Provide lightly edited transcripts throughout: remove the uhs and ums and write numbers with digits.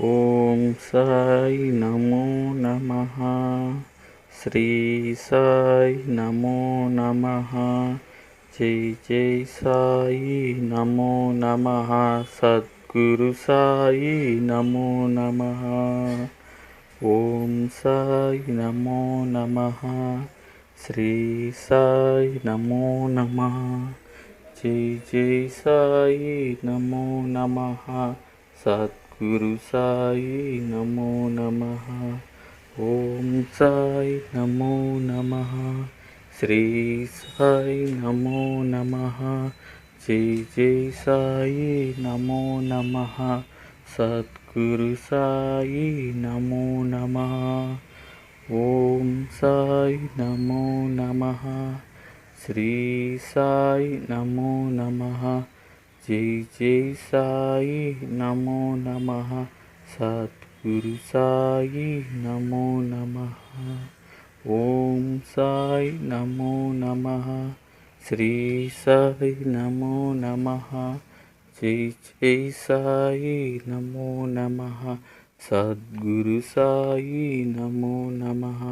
ఓం సాయి నమో నమః. శ్రీ సాయి నమో నమః. జై జై సాయి నమో నమః. సద్గురు సాయి నమో నమః. ఓం సాయి నమో నమః. శ్రీ సాయి నమో నమః. జై జై సాయి నమో నమః. సద్గురు సాయి నమో నమః. ఓం సాయి నమో నమః. శ్రీ సాయి నమో నమః. జై జై సాయి నమో నమః. సద్గురు సాయి నమో నమః. ఓం సాయి నమో నమః. శ్రీ సాయి నమో నమః. జై జై సాయి నమో నమః. సద్గురు సాయి నమో నమః. ఓం సాయి నమో నమః. శ్రీ సాయి నమో నమః. జై జై సాయి నమో నమః. సద్గురు సాయి నమో నమః.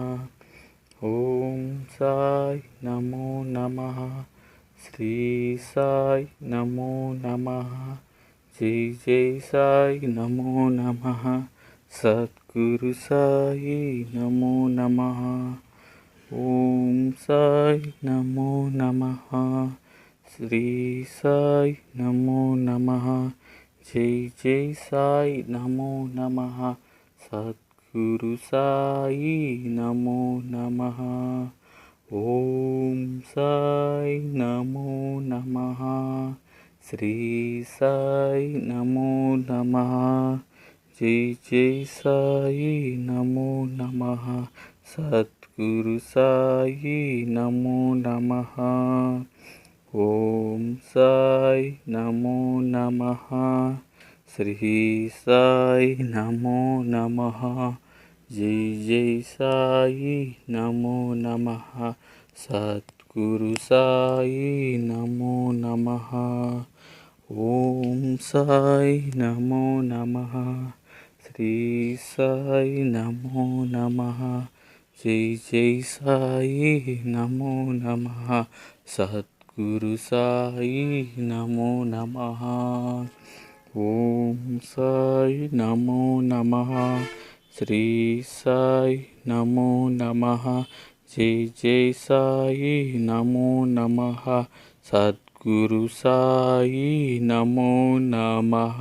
ఓం సాయి నమో నమః. శ్రీ సాయి నమో నమః. జై జై సాయి నమో నమః. సద్గురు సాయి నమో నమః. ఓం సాయి నమో నమః. శ్రీ సాయి నమో నమః. జై జై సాయి నమో నమః. సద్గురు సాయి నమో నమః. ఓం సాయి నమో నమః. శ్రీ సాయి నమో నమః. జై జై సాయి నమో నమః. సద్గురు సాయి నమో నమః. ఓం సాయి నమో నమః. శ్రీ సాయి నమో నమః. జై జై సాయి నమో నమః. సద్గురు సాయి నమో నమః. ఓం సాయి నమో నమః. శ్రీ సాయి నమో నమః. జై జై సాయి నమో నమః. సద్గురు సాయి నమో నమః. ఓం సాయి నమో నమః. శ్రీ సాయి నమో నమః. జై జై సాయి నమో నమః. సద్గురు సాయి నమో నమః.